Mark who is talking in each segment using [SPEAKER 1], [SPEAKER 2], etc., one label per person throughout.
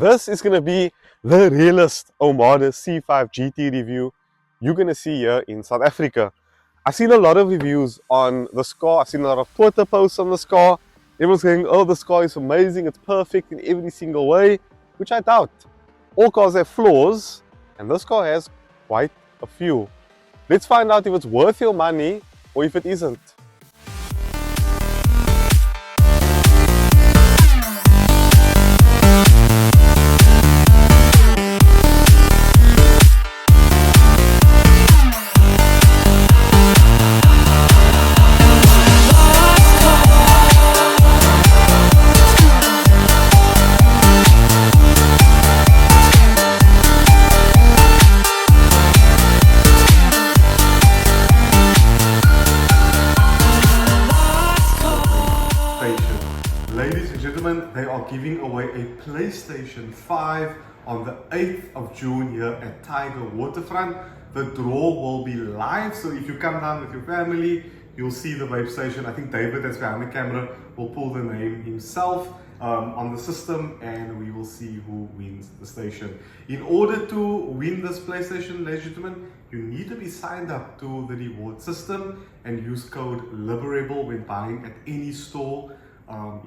[SPEAKER 1] This is going to be the realest Omoda C5 GT review you're going to see here in South Africa. I've seen a lot of reviews on this car. I've seen a lot of Twitter posts on this car. Everyone's saying, oh, this car is amazing, it's perfect in every single way, which I doubt. All cars have flaws, and this car has quite a few. Let's find out if it's worth your money or if it isn't. Ladies and gentlemen, they are giving away a PlayStation 5 on the 8th of June here at Tyger Waterfront. The draw will be live, so if you come down with your family, you'll see the VapeStation. I think David, that's behind the camera, will pull the name himself on the system, and we will see who wins the station. In order to win this PlayStation, ladies and gentlemen, you need to be signed up to the reward system and use code LIBERABLE when buying at any store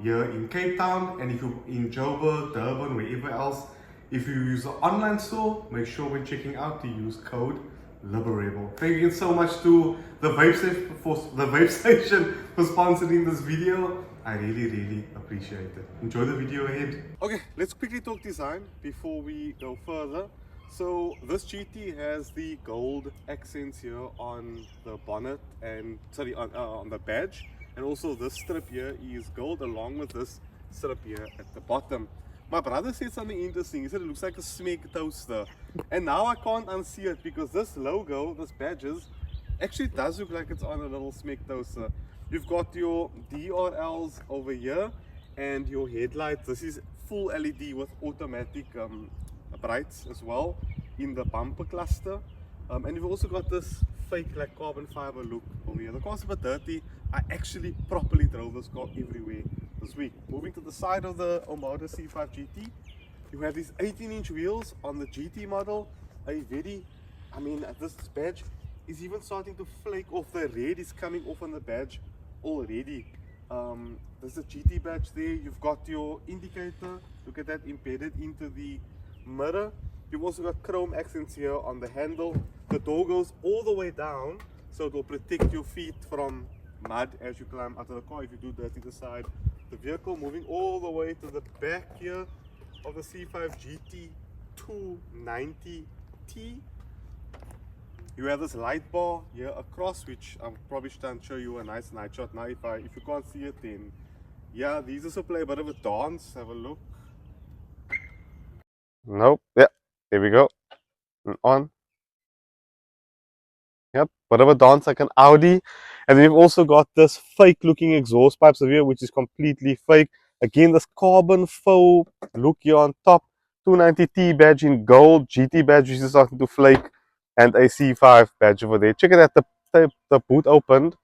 [SPEAKER 1] here in Cape Town, and if you're in Joburg, Durban, wherever else, if you use the online store, make sure when checking out to use code LIBERABLE. Thank you so much to the VapeStation for sponsoring this video. I really appreciate it. Enjoy the video ahead. Okay, let's quickly talk design before we go further. So this GT has the gold accents here on the bonnet and on the badge. And also this strip here is gold along with this strip here at the bottom. My brother said something interesting. He said it looks like a Smeg toaster. And now I can't unsee it because this logo, this badges, actually does look like it's on a little Smeg toaster. You've got your DRLs over here and your headlights. This is full LED with automatic brights as well in the bumper cluster. And you've also got this fake like carbon fiber look over here. The car's a bit dirty. I actually properly drove this car everywhere this week. Moving to the side of the Omoda C5 GT, you have these 18-inch wheels on the GT model. This badge is even starting to flake off. The red is coming off on the badge already. There's a GT badge there. You've got your indicator, look at that, embedded into the mirror. You've also got chrome accents here on the handle. The door goes all the way down, so it will protect your feet from mud as you climb out of the car if you do dirty the side. The vehicle moving all the way to the back here of the C5 GT 290T. You have this light bar here across, which I probably shouldn't show you a nice night shot now. If you can't see it, then yeah, these also play a bit of a dance. Have a look. Nope. Yeah, there we go. And on. Yep, bit of a dance like an Audi. And then you've also got this fake looking exhaust pipes over here, which is completely fake. Again, this carbon faux look here on top. 290T badge in gold, GT badge which is starting to flake, and a C5 badge over there. Check it out, the boot opened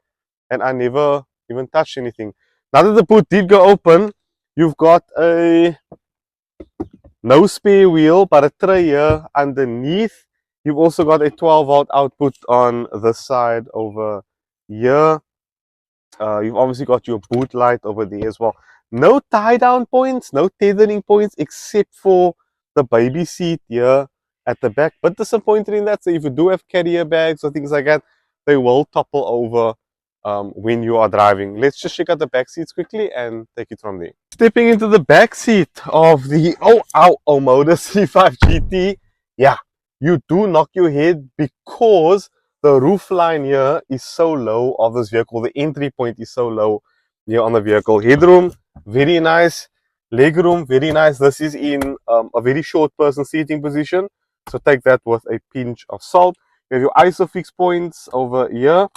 [SPEAKER 1] and I never even touched anything. Now that the boot did go open, you've got a no spare wheel, but a tray here underneath. You've also got a 12-volt output on this side over here. You've obviously got your boot light over there as well. No tie-down points, no tethering points, except for the baby seat here at the back. But disappointed in that, so if you do have carrier bags or things like that, they will topple over when you are driving. Let's just check out the back seats quickly and take it from there. Stepping into the back seat of the Omoda C5 GT, yeah, you do knock your head because the roof line here is so low of this vehicle. The entry point is so low here on the vehicle. Headroom, very nice. Legroom, very nice. This is in a very short person seating position, so take that with a pinch of salt. You have your ISOFIX points over here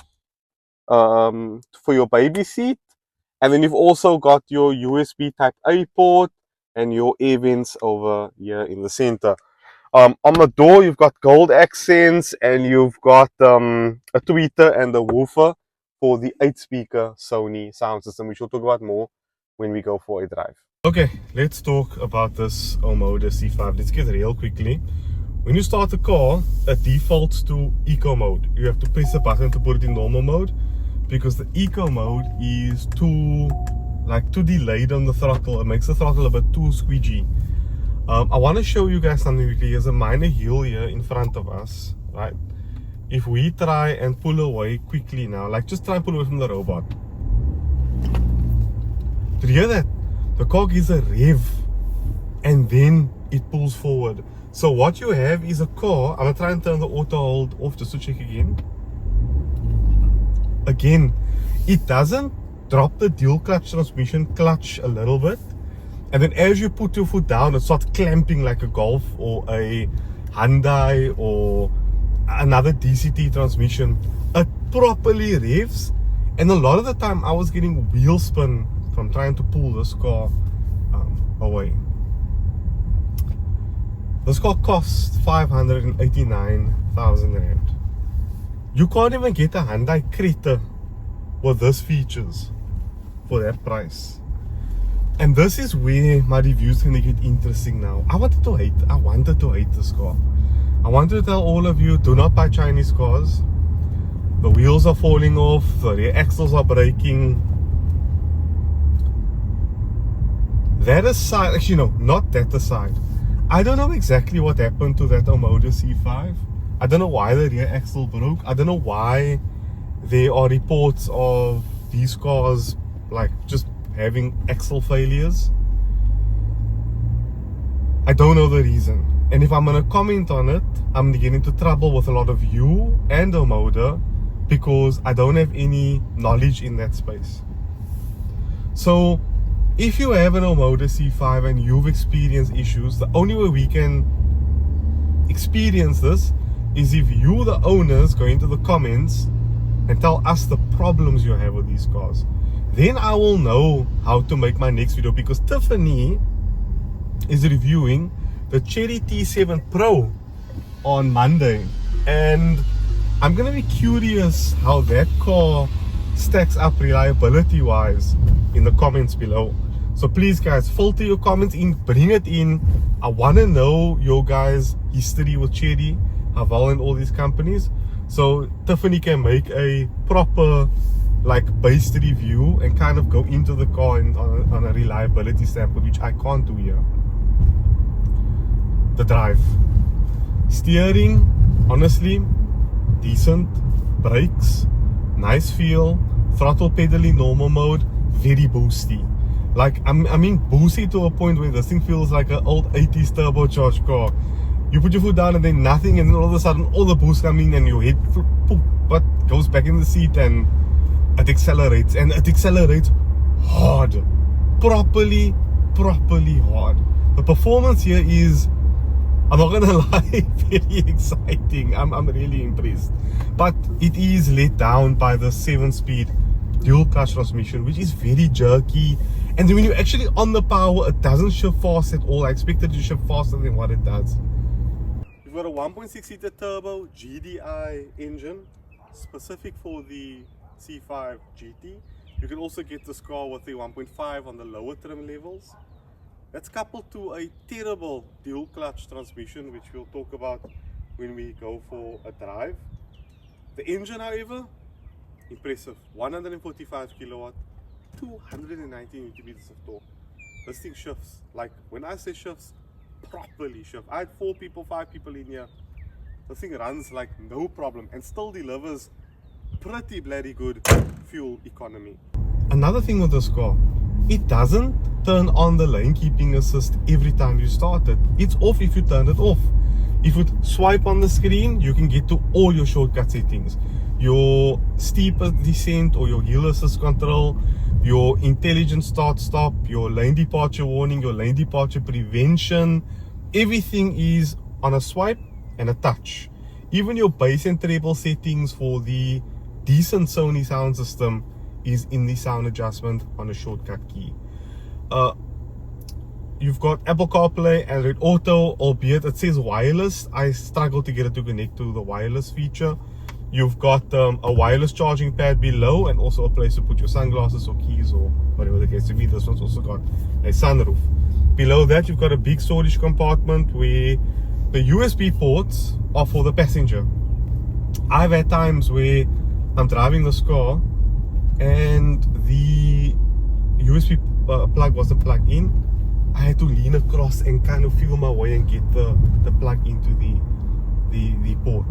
[SPEAKER 1] for your baby seat, and then you've also got your USB type A port and your air vents over here in the center. On the door, you've got gold accents, and you've got a tweeter and a woofer for the 8-speaker Sony sound system, which we'll talk about more when we go for a drive. Okay, let's talk about this Omoda C5. Let's get real quickly. When you start the car, it defaults to eco mode. You have to press a button to put it in normal mode because the eco mode is too delayed on the throttle. It makes the throttle a bit too squeegee. I want to show you guys something quickly. There's a minor hill here in front of us, right? If we try and pull away quickly now, like just try and pull away from the robot. Did you hear that? The car gives a rev and then it pulls forward. So what you have is a car. I'm going to try and turn the auto hold off just to check again. Again, it doesn't drop the dual clutch transmission clutch a little bit. And then as you put your foot down, it starts clamping like a Golf or a Hyundai or another DCT transmission. It properly revs. And a lot of the time I was getting wheel spin from trying to pull this car away. This car costs 589,000 Rand. You can't even get a Hyundai Creta with these features for that price. And this is where my review's gonna get interesting now. I wanted to hate this car. I wanted to tell all of you, do not buy Chinese cars. The wheels are falling off, the rear axles are breaking. That aside, actually no, not that aside. I don't know exactly what happened to that Omoda C5. I don't know why the rear axle broke. I don't know why there are reports of these cars like just having axle failures. I don't know the reason. And if I'm gonna comment on it, I'm gonna get into trouble with a lot of you and Omoda because I don't have any knowledge in that space. So if you have an Omoda C5 and you've experienced issues, the only way we can experience this is if you, the owners, go into the comments and tell us the problems you have with these cars. Then I will know how to make my next video, because Tiffany is reviewing the Cherry T7 Pro on Monday, and I'm gonna be curious how that car stacks up reliability wise in the comments below. So please guys, filter your comments in, bring it in. I want to know your guys' history with Cherry, Haval and all these companies, so Tiffany can make a proper like based review and kind of go into the car and on a reliability standpoint, which I can't do here. The drive, steering, honestly decent, brakes nice feel, throttle pedal in normal mode, very boosty. Like I mean boosty to a point where this thing feels like an old 80s turbocharged car. You put your foot down and then nothing, and then all of a sudden all the boost coming and your head but goes back in the seat and it accelerates, and it accelerates hard, properly hard. The performance here is, I'm not gonna lie, very exciting. I'm really impressed, but it is let down by the 7-speed dual clutch transmission, which is very jerky. And then when you're actually on the power, it doesn't shift fast at all. I expected to shift faster than what it does. We've got a 1.6 liter turbo GDI engine specific for the C5 GT. You can also get this car with the 1.5 on the lower trim levels. That's coupled to a terrible dual clutch transmission, which we'll talk about when we go for a drive. The engine, however, impressive. 145 kilowatt, 290 Newton meters of torque. This thing shifts. Like when I say shifts, properly shift. I had 4 people, 5 people in here. The thing runs like no problem and still delivers pretty bloody good fuel economy. Another thing with this car, it doesn't turn on the lane keeping assist every time you start it. It's off if you turn it off. If you swipe on the screen, you can get to all your shortcut settings. Your steep descent or your hill assist control, your intelligent start stop, your lane departure warning, your lane departure prevention. Everything is on a swipe and a touch. Even your bass and treble settings for the decent Sony sound system is in the sound adjustment on a shortcut key. You've got Apple CarPlay, Android Auto, albeit it says wireless. I struggle to get it to connect to the wireless feature. You've got a wireless charging pad below, and also a place to put your sunglasses or keys or whatever the case to be. This one's also got a sunroof. Below that, you've got a big storage compartment where the USB ports are for the passenger. I've had times where I'm driving this car and the USB plug wasn't plugged in. I had to lean across and kind of feel my way and get the plug into the port.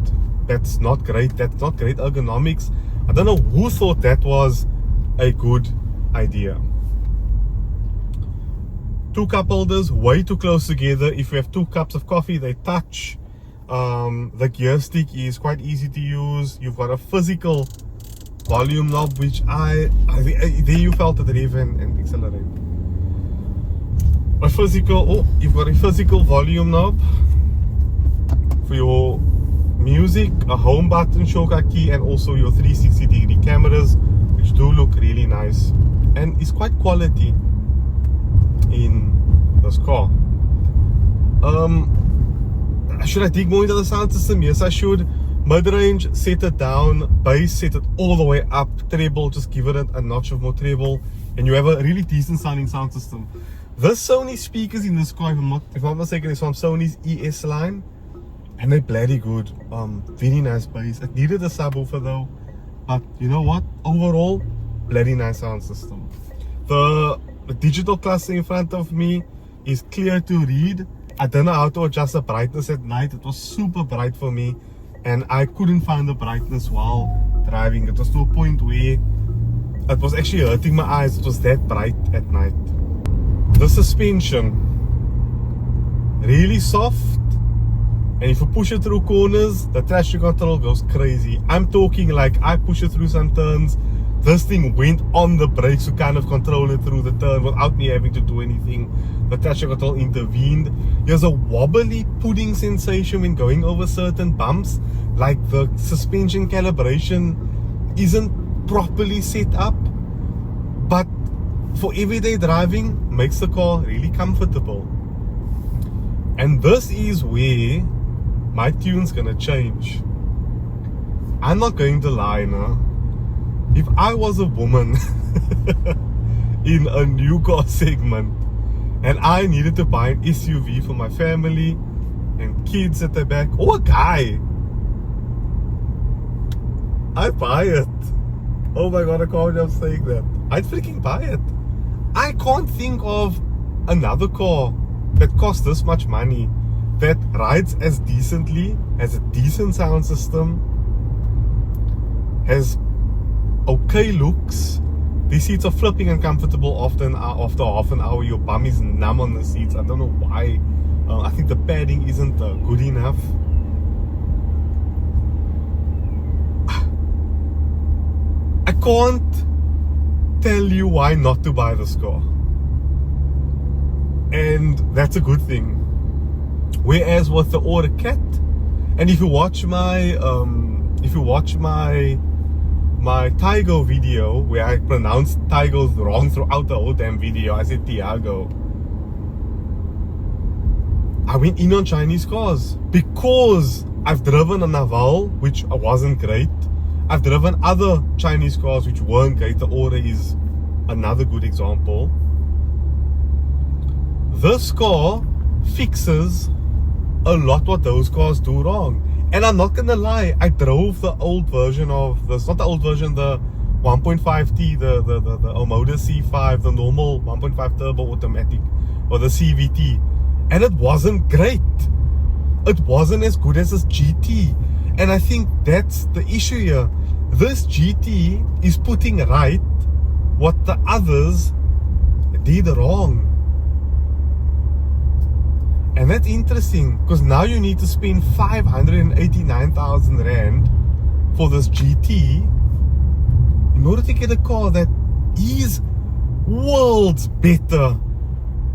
[SPEAKER 1] That's not great. That's not great ergonomics. I don't know who thought that was a good idea. Two cup holders way too close together. If you have 2 cups of coffee, they touch. The gear stick is quite easy to use. You've got a physical volume knob, which there you felt it rev and accelerate. You've got a physical volume knob for your music, a home button, shortcut key, and also your 360-degree cameras, which do look really nice and is quite quality in this car. Should I dig more into the sound system? Yes, I should. Mid-range, set it down. Bass, set it all the way up. Treble, just give it a notch of more treble, and you have a really decent sounding sound system. The Sony speakers in this car, if I'm not mistaken, is from Sony's ES line, and they're bloody good. Very nice bass. It needed a subwoofer though, but you know what? Overall, bloody nice sound system. The digital cluster in front of me is clear to read. I don't know how to adjust the brightness at night. It was super bright for me, and I couldn't find the brightness while driving. It was to a point where it was actually hurting my eyes. It was that bright at night. The suspension, really soft, and if you push it through corners, the traction control goes crazy. I'm talking like I push it through some turns. This thing went on the brakes to kind of control it through the turn without me having to do anything. The traction control intervened. There's a wobbly pudding sensation when going over certain bumps, like the suspension calibration isn't properly set up, but for everyday driving makes the car really comfortable. And this is where my tune's gonna change. I'm not going to lie now. If I was a woman in a new car segment and I needed to buy an SUV for my family and kids at the back, or a guy, I'd buy it. Oh my god, I can't believe I'm saying that. I'd freaking buy it. I can't think of another car that costs this much money, that rides as decently, has a decent sound system, has okay looks. These seats are flipping uncomfortable after half an hour. Your bum is numb on the seats. I don't know why. I think the padding isn't good enough. I can't tell you why not to buy this car, and that's a good thing. Whereas with the Order Cat, and if you watch my my Tyger video where I pronounced Tyger wrong throughout the whole damn video, I said Tiago. I went in on Chinese cars because I've driven a Naval, which wasn't great. I've driven other Chinese cars which weren't great. The Order is another good example. This car fixes a lot what those cars do wrong. And I'm not gonna lie, I drove the old version of this, not the old version, the 1.5T, the Omoda C5, the normal 1.5 turbo automatic, or the CVT, and it wasn't great. It wasn't as good as this GT, and I think that's the issue here. This GT is putting right what the others did wrong. And that's interesting, because now you need to spend 589,000 Rand for this GT in order to get a car that is worlds better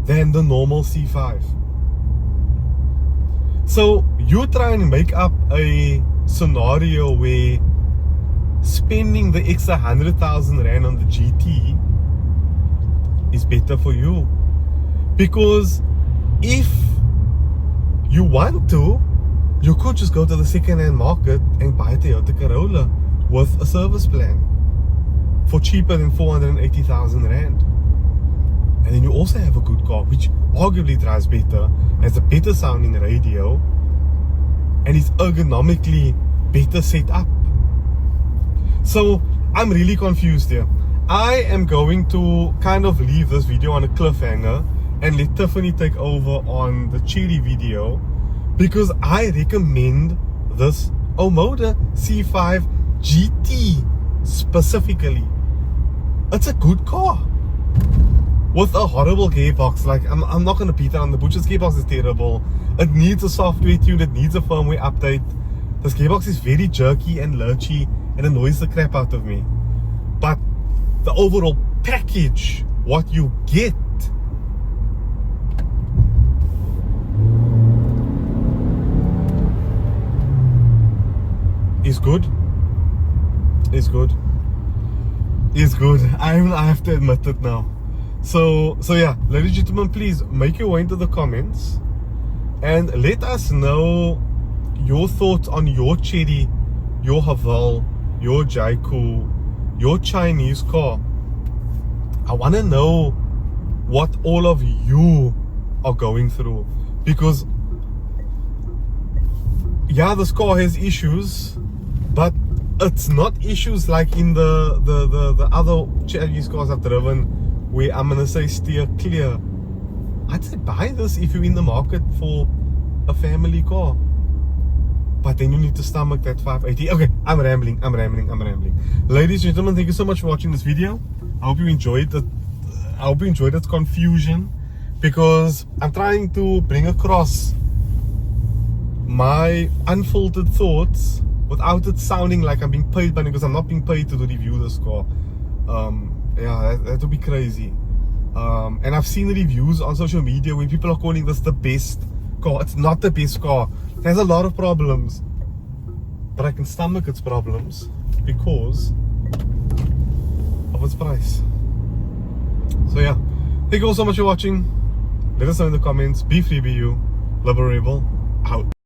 [SPEAKER 1] than the normal C5. So you try and make up a scenario where spending the extra 100,000 Rand on the GT is better for you. Because if you want to, You could just go to the second-hand market and buy a Toyota Corolla with a service plan for cheaper than 480,000 Rand. And then you also have a good car, which arguably drives better, has a better sounding radio, and is ergonomically better set up. So I'm really confused here. I am going to kind of leave this video on a cliffhanger and let Tiffany take over on the Cherry video, because I recommend this Omoda C5 GT specifically. It's a good car with a horrible gearbox. Like, I'm not going to beat it on the Butcher's gearbox is terrible. It needs a software tune, it needs a firmware update. This gearbox is very jerky and lurchy and annoys the crap out of me. But the overall package, what you get, is good. Is good. Is good. I have to admit it now. So yeah, ladies and gentlemen, please make your way into the comments and let us know your thoughts on your Cherry, your Haval, your Jaiku, your Chinese car. I want to know what all of you are going through, because yeah, this car has issues, but it's not issues like in the other Chinese cars I've driven, where I'm gonna say steer clear. I'd say buy this if you're in the market for a family car, but then you need to stomach that 580. Okay, I'm rambling. Ladies and gentlemen, thank you so much for watching this video. I hope you enjoyed it. I hope you enjoyed its confusion, because I'm trying to bring across my unfiltered thoughts without it sounding like I'm being paid money, because I'm not being paid to review this car. Yeah, that would be crazy. And I've seen reviews on social media where people are calling this the best car. It's not the best car. It has a lot of problems, but I can stomach its problems because of its price. So yeah, thank you all so much for watching. Let us know in the comments. Be free, be you. Love a rebel. Out.